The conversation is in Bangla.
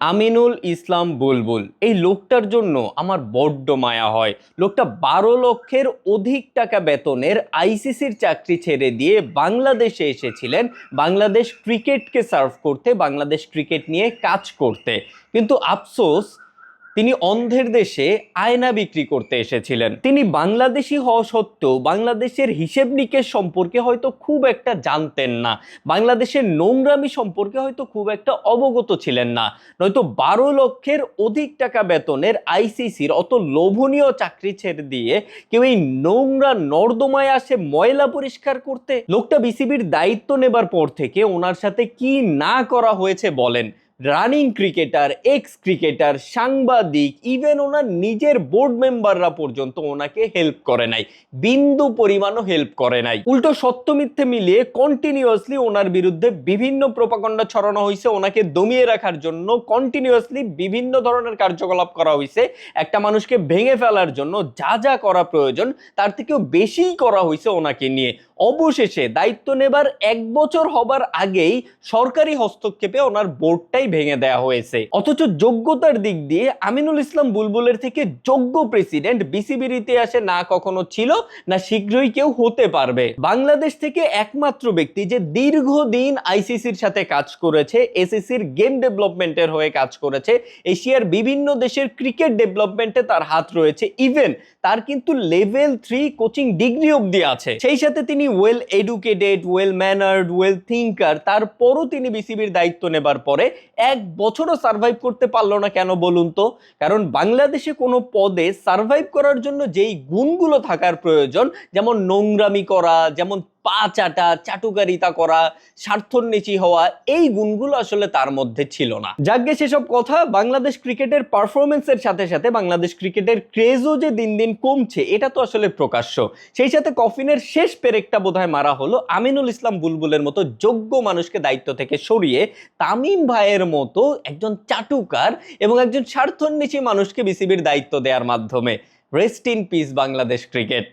আমিনুল ইসলাম বুলবুল এই লোকটার জন্য আমার বড্ড মায়া হয়। লোকটা 12 লক্ষের অধিক টাকা বেতনের আইসিসির চাকরি ছেড়ে দিয়ে বাংলাদেশে এসেছিলেন বাংলাদেশ ক্রিকেটকে সার্ভ করতে, বাংলাদেশ ক্রিকেট নিয়ে কাজ করতে। কিন্তু আফসোস, তিনি অন্ধের দেশে আয়না বিক্রি করতে এসেছিলেন। তিনি বাংলাদেশি হওয়া সত্ত্বেও বাংলাদেশের হিসেব নিকেশ সম্পর্কে হয়তো খুব একটা জানতেন না, বাংলাদেশের নোংরামি সম্পর্কে হয়তো খুব একটা অবগত ছিলেন না। নয়তো 12 লক্ষের অধিক টাকা বেতনের আইসিসির অত লোভনীয় চাকরি ছেড়ে দিয়ে কেউ এই নোংরা নর্দমায় আসে ময়লা পরিষ্কার করতে? লোকটা বিসিবির দায়িত্ব নেবার পর থেকে ওনার সাথে কি না করা হয়েছে বলেন। রানিং ক্রিকেটার, এক্স ক্রিকেটার, সাংবাদিক, ইভেন ওনার নিজের বোর্ড মেম্বাররা পর্যন্ত ওনাকে হেল্প করে নাই, বিন্দু পরিমাণও হেল্প করে নাই। উল্টো সত্য মিথ্যে মিলিয়ে কন্টিনিউয়াসলি ওনার বিরুদ্ধে বিভিন্ন প্রোপাগান্ডা ছড়ানো হয়েছে, ওনাকে দমিয়ে রাখার জন্য কন্টিনিউয়াসলি বিভিন্ন ধরনের কার্যকলাপ করা হয়েছে। একটা মানুষকে ভেঙে ফেলার জন্য যা যা করা প্রয়োজন তার থেকেও বেশিই করা হয়েছে ওনাকে নিয়ে। অবশেষে দায়িত্ব নেবার 1 বছর হবার আগেই সরকারি হস্তক্ষেপে ওনার বোর্ডটাই ভেঙে দেওয়া হয়েছে। অথচ যোগ্যতার দিক দিয়ে আমিনুল ইসলাম বুলবুলের থেকে যোগ্য প্রেসিডেন্ট বিসিবির ইতিহাসে না কখনো ছিল, না শীঘ্রই কেউ হতে পারবে। বাংলাদেশ থেকে একমাত্র ব্যক্তি যে দীর্ঘদিন আইসিসির সাথে কাজ করেছে, এসিসির গেম ডেভেলপমেন্টের হয়ে কাজ করেছে, এশিয়ার বিভিন্ন দেশের ক্রিকেট ডেভেলপমেন্টে তার হাত রয়েছে, ইভেন তার কিন্তু লেভেল 3 কোচিং ডিগ্রি অবধি আছে। সেই সাথে তিনি well educated, well ম্যানার্ড, well thinker. তারপরও তিনি বিসিবির দায়িত্ব নেবার পরে 1 বছরও সার্ভাইভ করতে পারলো না। কেন বলুন তো? কারণ বাংলাদেশে কোনো পদে সার্ভাইভ করার জন্য যেই গুণগুলো থাকার প্রয়োজন, যেমন নোংরামি করা, যেমন পা চাটা, চাটুকারিতা করা, স্বার্থন্বেষী হওয়া, এই গুণগুলো আসলে তার মধ্যে ছিল না। যাকে সেসব কথা, বাংলাদেশ ক্রিকেটের পারফরমেন্সের সাথে সাথে বাংলাদেশ ক্রিকেটের ক্রেজও যে দিন দিন কমছে এটা তো আসলে প্রকাশ্য। সেই সাথে কফিনের শেষ পেরেকটা বোধহয় মারা হলো আমিনুল ইসলাম বুলবুলের মতো যোগ্য মানুষকে দায়িত্ব থেকে সরিয়ে তামিম ভাইয়ের মতো একজন চাটুকার এবং একজন স্বার্থন্বেষী মানুষকে বিসিবির দায়িত্ব দেওয়ার মাধ্যমে। Rest in peace Bangladesh cricket.